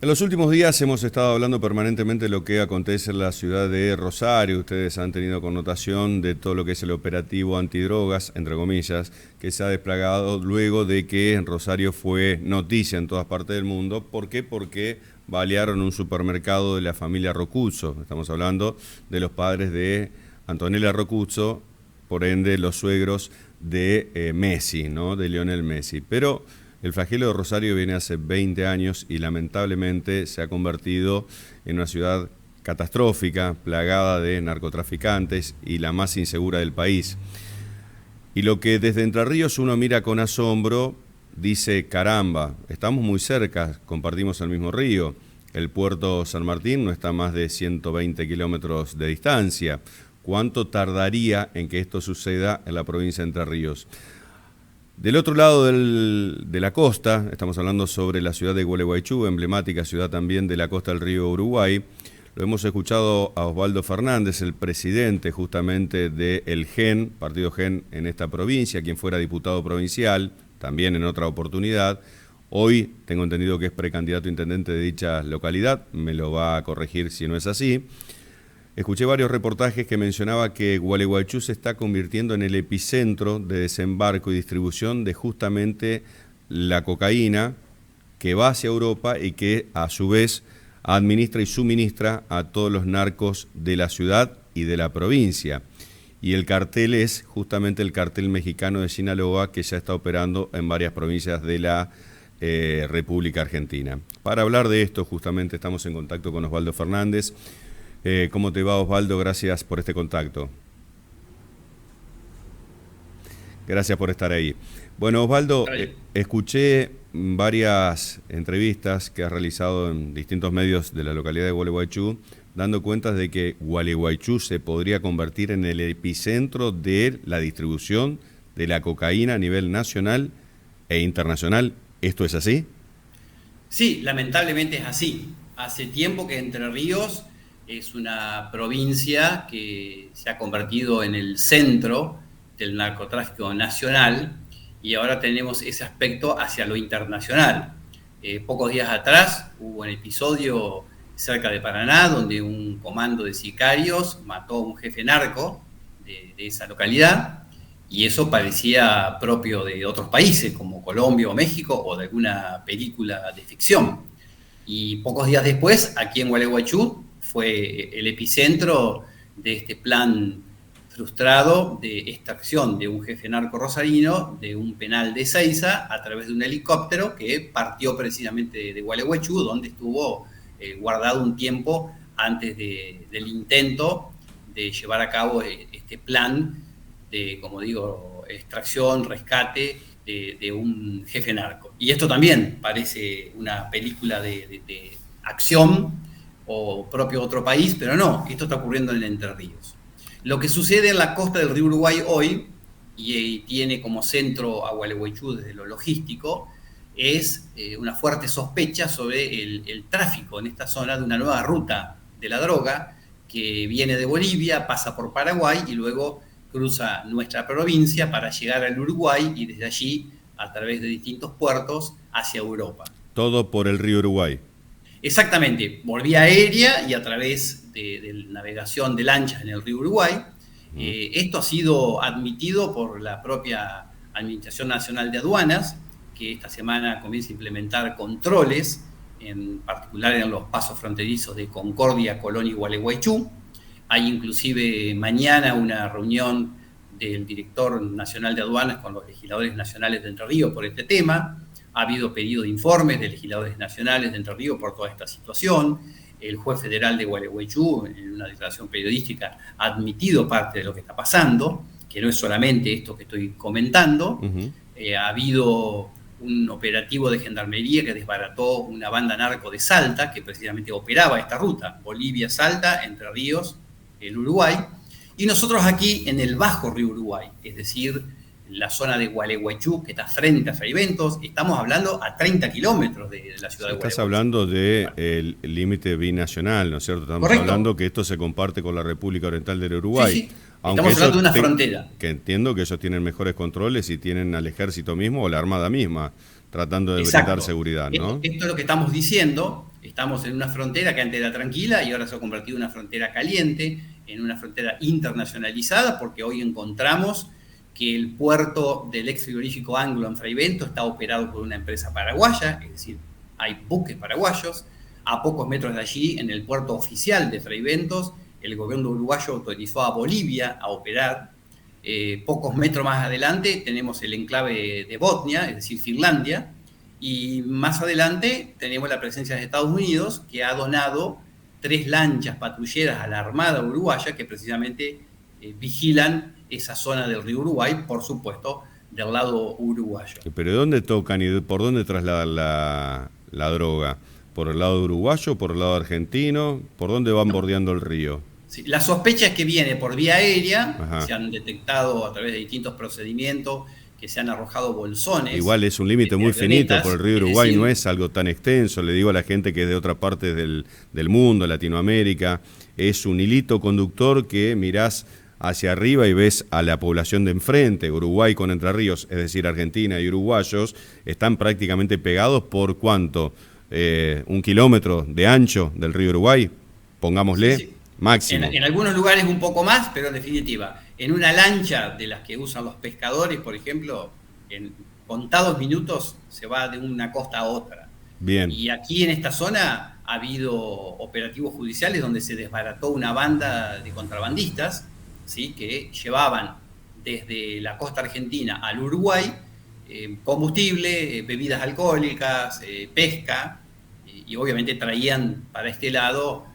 En los últimos días hemos estado hablando permanentemente de lo que acontece en la ciudad de Rosario. Ustedes han tenido connotación de todo lo que es el operativo antidrogas, entre comillas, que se ha desplegado luego de que en Rosario fue noticia en todas partes del mundo. ¿Por qué? Porque balearon un supermercado de la familia Rocuzzo. Estamos hablando de los padres de Antonella Rocuzzo, por ende los suegros de Messi, ¿no? De Lionel Messi. Pero el flagelo de Rosario viene hace 20 años y lamentablemente se ha convertido en una ciudad catastrófica, plagada de narcotraficantes y la más insegura del país. Y lo que desde Entre Ríos uno mira con asombro, dice, caramba, estamos muy cerca, compartimos el mismo río. El puerto San Martín no está a más de 120 kilómetros de distancia. ¿Cuánto tardaría en que esto suceda en la provincia de Entre Ríos? Del otro lado de la costa, estamos hablando sobre la ciudad de Gualeguaychú, emblemática ciudad también de la costa del río Uruguay. Lo hemos escuchado a Osvaldo Fernández, el presidente justamente del GEN, Partido GEN en esta provincia, quien fuera diputado provincial, también en otra oportunidad. Hoy tengo entendido que es precandidato a intendente de dicha localidad, me lo va a corregir si no es así. Escuché varios reportajes que mencionaba que Gualeguaychú se está convirtiendo en el epicentro de desembarco y distribución de justamente la cocaína que va hacia Europa y que a su vez administra y suministra a todos los narcos de la ciudad y de la provincia. Y el cartel es justamente el cartel mexicano de Sinaloa, que ya está operando en varias provincias de la República Argentina. Para hablar de esto justamente estamos en contacto con Osvaldo Fernández. ¿Cómo te va, Osvaldo? Gracias por este contacto. Gracias por estar ahí. Bueno, Osvaldo, escuché varias entrevistas que has realizado en distintos medios de la localidad de Gualeguaychú, dando cuenta de que Gualeguaychú se podría convertir en el epicentro de la distribución de la cocaína a nivel nacional e internacional. ¿Esto es así? Sí, lamentablemente es así. Hace tiempo que Entre Ríos es una provincia que se ha convertido en el centro del narcotráfico nacional y ahora tenemos ese aspecto hacia lo internacional. Pocos días atrás hubo un episodio cerca de Paraná donde un comando de sicarios mató a un jefe narco de esa localidad y eso parecía propio de otros países como Colombia o México o de alguna película de ficción. Y pocos días después, aquí en Gualeguaychú, fue el epicentro de este plan frustrado de extracción de un jefe narco rosarino de un penal de Ezeiza a través de un helicóptero que partió precisamente de Gualeguaychú, donde estuvo guardado un tiempo antes del intento de llevar a cabo este plan de, como digo, extracción, rescate de un jefe narco. Y esto también parece una película de acción o propio otro país, pero no, esto está ocurriendo en Entre Ríos. Lo que sucede en la costa del río Uruguay hoy, y tiene como centro a Gualeguaychú desde lo logístico, es una fuerte sospecha sobre el tráfico en esta zona de una nueva ruta de la droga que viene de Bolivia, pasa por Paraguay y luego cruza nuestra provincia para llegar al Uruguay y desde allí, a través de distintos puertos, hacia Europa. Todo por el río Uruguay. Exactamente, por vía aérea y a través de navegación de lanchas en el río Uruguay. Esto ha sido admitido por la propia Administración Nacional de Aduanas, que esta semana comienza a implementar controles, en particular en los pasos fronterizos de Concordia, Colón y Gualeguaychú. Hay inclusive mañana una reunión del director nacional de aduanas con los legisladores nacionales de Entre Ríos por este tema. Ha habido pedido de informes de legisladores nacionales de Entre Ríos por toda esta situación. El juez federal de Gualeguaychú, en una declaración periodística, ha admitido parte de lo que está pasando, que no es solamente esto que estoy comentando. Ha habido un operativo de gendarmería que desbarató una banda narco de Salta, que precisamente operaba esta ruta, Bolivia-Salta, Entre Ríos, el Uruguay. Y nosotros aquí en el bajo río Uruguay, es decir, la zona de Gualeguaychú, que está frente a Fraiventos, estamos hablando a 30 kilómetros de la ciudad de Gualeguaychú. Estás hablando del límite binacional, ¿no es cierto? Estamos Correcto. Hablando que esto se comparte con la República Oriental del Uruguay. Sí, sí. Estamos hablando de una frontera. Que entiendo que ellos tienen mejores controles y tienen al ejército mismo o la armada misma tratando de brindar seguridad, ¿no? Esto es lo que estamos diciendo. Estamos en una frontera que antes era tranquila y ahora se ha convertido en una frontera caliente, en una frontera internacionalizada, porque hoy encontramos que el puerto del ex frigorífico Anglo en Frei está operado por una empresa paraguaya, es decir, hay buques paraguayos. A pocos metros de allí, en el puerto oficial de Frei, el gobierno uruguayo autorizó a Bolivia a operar. Pocos metros más adelante tenemos el enclave de Botnia, es decir, Finlandia, y más adelante tenemos la presencia de Estados Unidos, que ha donado 3 lanchas patrulleras a la Armada uruguaya que precisamente vigilan esa zona del río Uruguay, por supuesto, del lado uruguayo. ¿Pero dónde tocan y por dónde trasladan la droga? ¿Por el lado uruguayo, por el lado argentino? ¿Por dónde van bordeando el río? Sí, la sospecha es que viene por vía aérea. Ajá. Se han detectado a través de distintos procedimientos que se han arrojado bolsones. Igual es un límite muy finito por el río Uruguay, decir, no es algo tan extenso. Le digo a la gente que es de otra parte del mundo, Latinoamérica, es un hilito conductor que mirás hacia arriba y ves a la población de enfrente. Uruguay con Entre Ríos, es decir, Argentina y uruguayos, están prácticamente pegados por ¿cuánto? 1 kilómetro de ancho del río Uruguay, pongámosle, sí. máximo. En algunos lugares un poco más, pero en definitiva, en una lancha de las que usan los pescadores, por ejemplo, en contados minutos se va de una costa a otra. Bien. Y aquí en esta zona ha habido operativos judiciales donde se desbarató una banda de contrabandistas, ¿sí?, que llevaban desde la costa argentina al Uruguay combustible, bebidas alcohólicas, pesca, y obviamente traían para este lado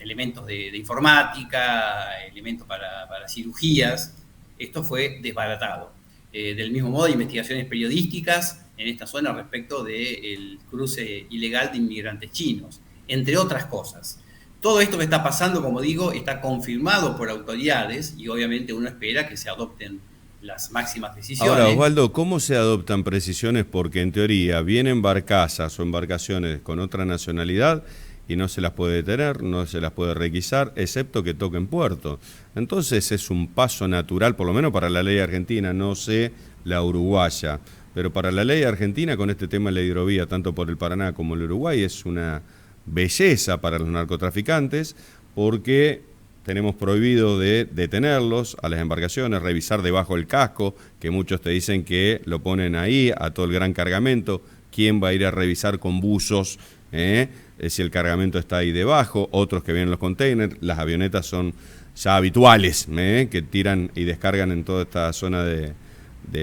elementos de informática, elementos para cirugías. Esto fue desbaratado. Del mismo modo, hay investigaciones periodísticas en esta zona respecto del cruce ilegal de inmigrantes chinos, entre otras cosas. Todo esto que está pasando, como digo, está confirmado por autoridades y obviamente uno espera que se adopten las máximas decisiones. Ahora, Osvaldo, ¿cómo se adoptan precisiones? Porque en teoría vienen barcazas o embarcaciones con otra nacionalidad y no se las puede detener, no se las puede requisar, excepto que toquen puerto. Entonces es un paso natural, por lo menos para la ley argentina, no sé la uruguaya, pero para la ley argentina con este tema de la hidrovía, tanto por el Paraná como el Uruguay, es una belleza para los narcotraficantes, porque tenemos prohibido de detenerlos a las embarcaciones, revisar debajo el casco, que muchos te dicen que lo ponen ahí a todo el gran cargamento. ¿Quién va a ir a revisar con buzos si el cargamento está ahí debajo? Otros que vienen en los containers. Las avionetas son ya habituales, que tiran y descargan en toda esta zona de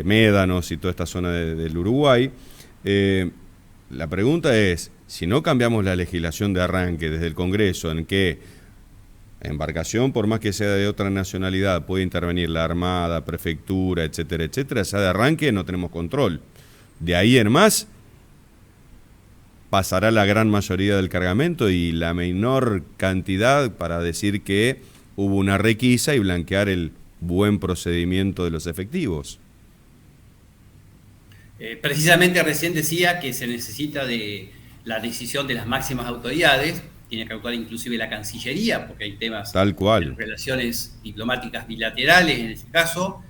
Médanos y toda esta zona del Uruguay. La pregunta es, si no cambiamos la legislación de arranque desde el Congreso, en que embarcación, por más que sea de otra nacionalidad, puede intervenir la Armada, Prefectura, etcétera, etcétera, ya de arranque no tenemos control. De ahí en más, pasará la gran mayoría del cargamento y la menor cantidad para decir que hubo una requisa y blanquear el buen procedimiento de los efectivos. Precisamente recién decía que se necesita de la decisión de las máximas autoridades. Tiene que actuar inclusive la Cancillería, porque hay temas Tal cual. de relaciones diplomáticas bilaterales en este caso.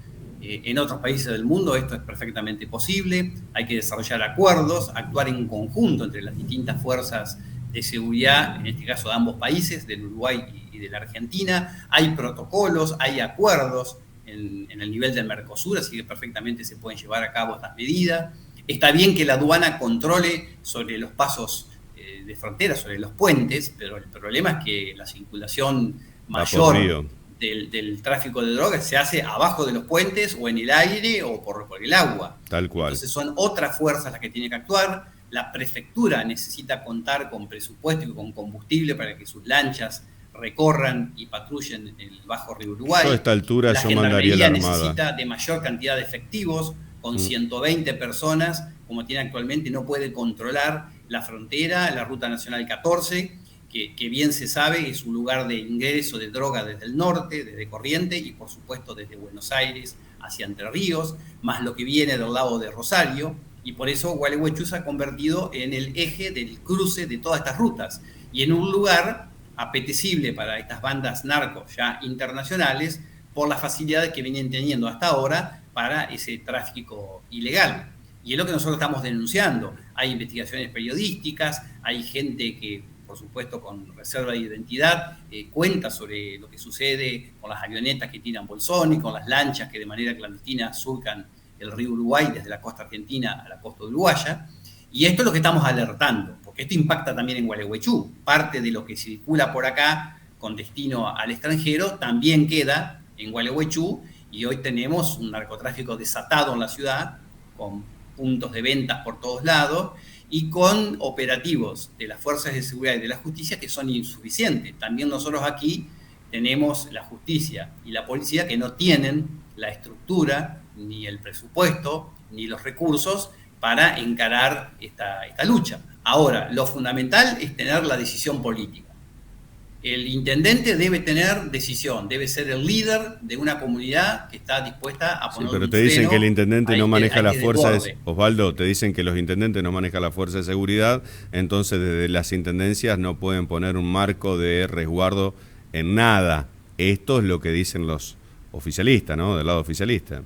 En otros países del mundo esto es perfectamente posible. Hay que desarrollar acuerdos, actuar en conjunto entre las distintas fuerzas de seguridad, en este caso de ambos países, del Uruguay y de la Argentina. Hay protocolos, hay acuerdos en el nivel del Mercosur, así que perfectamente se pueden llevar a cabo estas medidas. Está bien que la aduana controle sobre los pasos de frontera, sobre los puentes, pero el problema es que la circulación mayor del tráfico de drogas se hace abajo de los puentes o en el aire o por el agua. Tal cual. Entonces son otras fuerzas las que tienen que actuar. La prefectura necesita contar con presupuesto y con combustible para que sus lanchas recorran y patrullen el bajo río Uruguay. A esta altura la yo mandaría la Armada. Necesita de mayor cantidad de efectivos, con 120 personas, como tiene actualmente, no puede controlar la frontera, la Ruta Nacional 14, que bien se sabe es un lugar de ingreso de droga desde el norte, desde Corrientes y por supuesto desde Buenos Aires hacia Entre Ríos, más lo que viene del lado de Rosario, y por eso Gualeguaychú se ha convertido en el eje del cruce de todas estas rutas, y en un lugar apetecible para estas bandas narcos ya internacionales por las facilidades que vienen teniendo hasta ahora para ese tráfico ilegal. Y es lo que nosotros estamos denunciando. Hay investigaciones periodísticas, hay gente que, por supuesto, con reserva de identidad, cuenta sobre lo que sucede con las avionetas que tiran bolsones, con las lanchas que de manera clandestina surcan el río Uruguay desde la costa argentina a la costa uruguaya. Y esto es lo que estamos alertando, porque esto impacta también en Gualeguaychú. Parte de lo que circula por acá con destino al extranjero también queda en Gualeguaychú, y hoy tenemos un narcotráfico desatado en la ciudad, con puntos de ventas por todos lados, y con operativos de las fuerzas de seguridad y de la justicia que son insuficientes. También nosotros aquí tenemos la justicia y la policía que no tienen la estructura, ni el presupuesto, ni los recursos para encarar esta lucha. Ahora, lo fundamental es tener la decisión política. El intendente debe tener decisión, debe ser el líder de una comunidad que está dispuesta a poner un freno. Pero te dicen que el intendente no maneja la fuerza de... Osvaldo, te dicen que los intendentes no manejan la fuerza de seguridad, entonces desde las intendencias no pueden poner un marco de resguardo en nada. Esto es lo que dicen los oficialistas, ¿no? Del lado oficialista.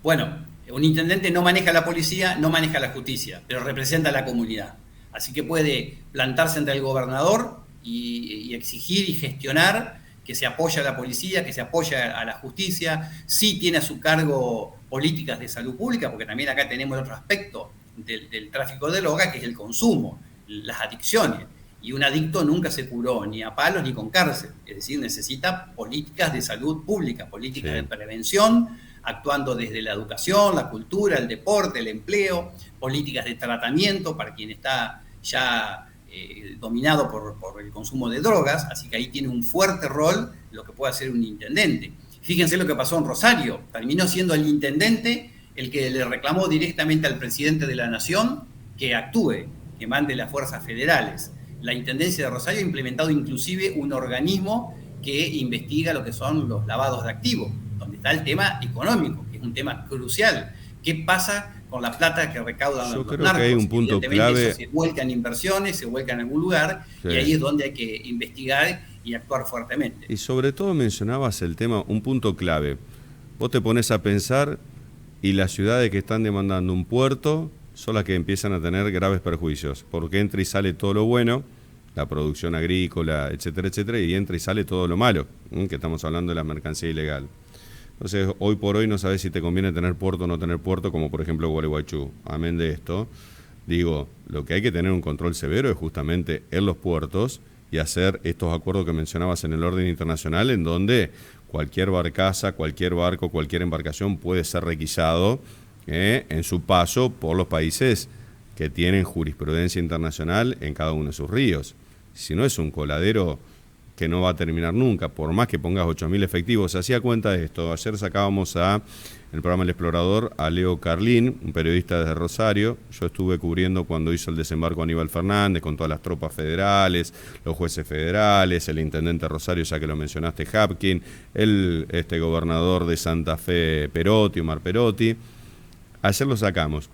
Bueno, un intendente no maneja la policía, no maneja la justicia, pero representa a la comunidad. Así que puede plantarse ante el gobernador y exigir y gestionar que se apoye a la policía, que se apoye a la justicia. Sí tiene a su cargo políticas de salud pública, porque también acá tenemos otro aspecto del tráfico de droga, que es el consumo, las adicciones. Y un adicto nunca se curó ni a palos ni con cárcel. Es decir, necesita políticas de salud pública, políticas de prevención, actuando desde la educación, la cultura, el deporte, el empleo, políticas de tratamiento para quien está ya dominado por el consumo de drogas. Así que ahí tiene un fuerte rol lo que puede hacer un intendente. Fíjense lo que pasó en Rosario. Terminó siendo el intendente el que le reclamó directamente al presidente de la Nación que actúe, que mande las fuerzas federales. La Intendencia de Rosario ha implementado inclusive un organismo que investiga lo que son los lavados de activos, donde está el tema económico, que es un tema crucial. ¿Qué pasa con la plata que recaudan los narcos? Que hay un punto clave. Eso se vuelca en inversiones, se vuelca en algún lugar, sí. Y ahí es donde hay que investigar y actuar fuertemente. Y sobre todo mencionabas el tema, un punto clave. Vos te pones a pensar y las ciudades que están demandando un puerto son las que empiezan a tener graves perjuicios, porque entra y sale todo lo bueno, la producción agrícola, etcétera, etcétera, y entra y sale todo lo malo, que estamos hablando de la mercancía ilegal. Entonces, hoy por hoy no sabes si te conviene tener puerto o no tener puerto, como por ejemplo Gualeguaychú. Amén de esto, digo, lo que hay que tener un control severo es justamente en los puertos y hacer estos acuerdos que mencionabas en el orden internacional, en donde cualquier barcaza, cualquier barco, cualquier embarcación puede ser requisado en su paso por los países que tienen jurisprudencia internacional en cada uno de sus ríos. Si no, es un coladero que no va a terminar nunca, por más que pongas 8.000 efectivos. Se hacía cuenta de esto. Ayer sacábamos en el programa El Explorador a Leo Carlín, un periodista desde Rosario. Yo estuve cubriendo cuando hizo el desembarco Aníbal Fernández, con todas las tropas federales, los jueces federales, el intendente de Rosario, ya que lo mencionaste, Hapkin, el gobernador de Santa Fe, Perotti, Omar Perotti. Ayer lo sacamos.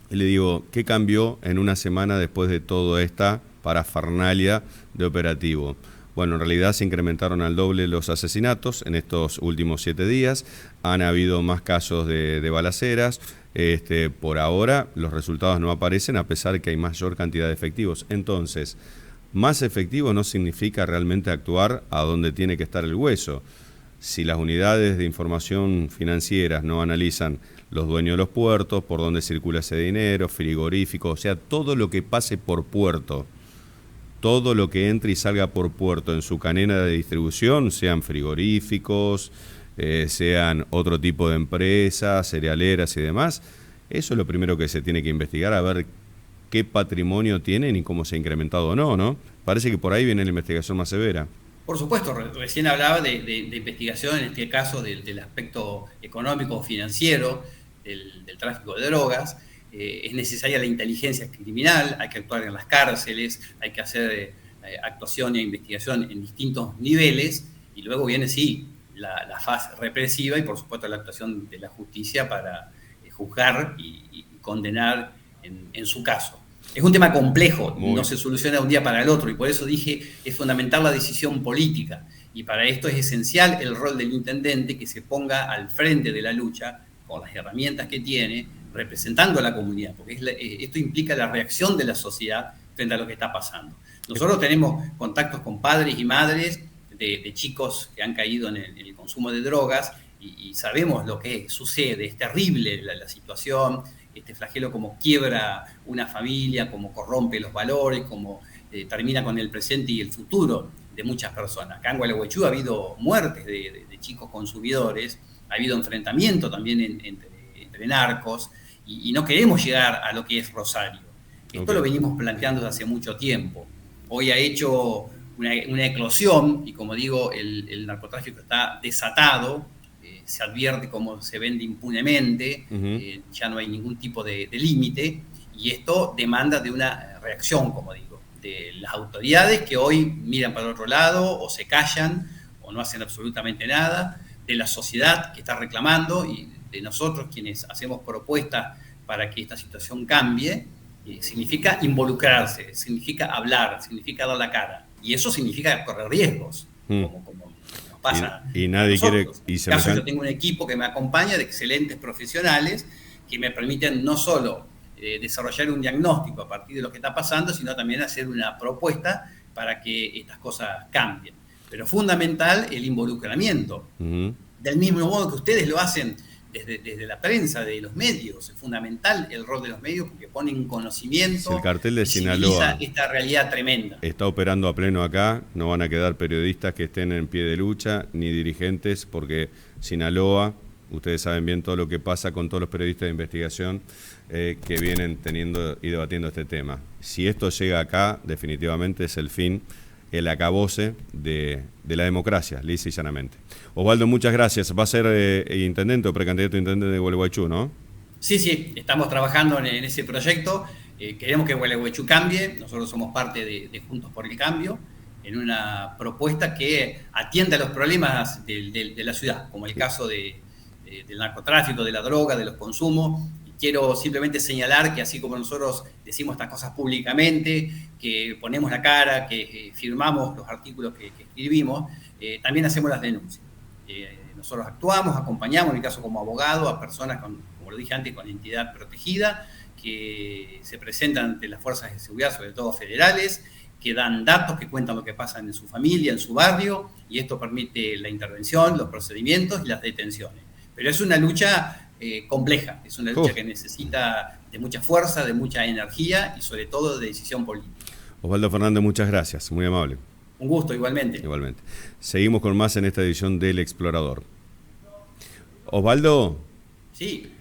Y le digo, ¿qué cambió en una semana después de toda esta parafernalia de operativo? Bueno, en realidad se incrementaron al doble los asesinatos en estos últimos 7 días. Han habido más casos de balaceras. Por ahora los resultados no aparecen, a pesar de que hay mayor cantidad de efectivos. Entonces, más efectivo no significa realmente actuar a donde tiene que estar el hueso. Si las unidades de información financieras no analizan los dueños de los puertos, por dónde circula ese dinero, frigoríficos, o sea, todo lo que pase por puerto, todo lo que entre y salga por puerto en su cadena de distribución, sean frigoríficos, sean otro tipo de empresas, cerealeras y demás, eso es lo primero que se tiene que investigar, a ver qué patrimonio tienen y cómo se ha incrementado o no, ¿no? Parece que por ahí viene la investigación más severa. Por supuesto, recién hablaba de investigación, en este caso del aspecto económico, financiero, del tráfico de drogas. Es necesaria la inteligencia criminal, hay que actuar en las cárceles, hay que hacer actuación e investigación en distintos niveles, y luego viene, sí, la fase represiva y, por supuesto, la actuación de la justicia para juzgar y condenar en su caso. Es un tema complejo, no se soluciona de un día para el otro, y por eso dije, es fundamental la decisión política, y para esto es esencial el rol del intendente, que se ponga al frente de la lucha con las herramientas que tiene representando a la comunidad, porque esto implica la reacción de la sociedad frente a lo que está pasando. Nosotros tenemos contactos con padres y madres de chicos que han caído en el consumo de drogas y sabemos lo que sucede, es terrible la situación, este flagelo como quiebra una familia, como corrompe los valores, como termina con el presente y el futuro de muchas personas. Acá en Gualeguaychú ha habido muertes de chicos consumidores, ha habido enfrentamiento también entre narcos, y no queremos llegar a lo que es Rosario. Esto lo venimos planteando desde hace mucho tiempo. Hoy ha hecho una eclosión, y como digo, el narcotráfico está desatado, se advierte cómo se vende impunemente, ya no hay ningún tipo de límite, y esto demanda de una reacción, como digo, de las autoridades que hoy miran para otro lado, o se callan, o no hacen absolutamente nada, de la sociedad que está reclamando, y de nosotros quienes hacemos propuestas para que esta situación cambie. Significa involucrarse, significa hablar, significa dar la cara, y eso significa correr riesgos, como nos pasa y nadie quiere. En mi caso, yo tengo un equipo que me acompaña de excelentes profesionales que me permiten no solo desarrollar un diagnóstico a partir de lo que está pasando, sino también hacer una propuesta para que estas cosas cambien. Pero fundamental el involucramiento, del mismo modo que ustedes lo hacen desde la prensa, de los medios. Es fundamental el rol de los medios porque ponen conocimiento. Si el cartel de Sinaloa esta realidad tremenda está operando a pleno acá, no van a quedar periodistas que estén en pie de lucha, ni dirigentes, porque Sinaloa, ustedes saben bien todo lo que pasa con todos los periodistas de investigación que vienen teniendo y debatiendo este tema. Si esto llega acá, definitivamente es el fin, el acabose de la democracia, lisa y llanamente. Osvaldo, muchas gracias. Va a ser intendente o precandidato a intendente de Gualeguaychú, ¿no? Sí, estamos trabajando en ese proyecto. Queremos que Gualeguaychú cambie. Nosotros somos parte de Juntos por el Cambio, en una propuesta que atienda a los problemas de la ciudad, como el caso del narcotráfico, de la droga, de los consumos. Quiero simplemente señalar que así como nosotros decimos estas cosas públicamente, que ponemos la cara, que firmamos los artículos que escribimos, también hacemos las denuncias. Nosotros actuamos, acompañamos, en mi caso como abogado, a personas, como lo dije antes, con identidad protegida, que se presentan ante las fuerzas de seguridad, sobre todo federales, que dan datos, que cuentan lo que pasa en su familia, en su barrio, y esto permite la intervención, los procedimientos y las detenciones. Pero es una lucha compleja, es una lucha que necesita de mucha fuerza, de mucha energía y sobre todo de decisión política. Osvaldo Fernández, muchas gracias, muy amable. Un gusto, igualmente. Igualmente. Seguimos con más en esta edición del Explorador. Osvaldo. Sí.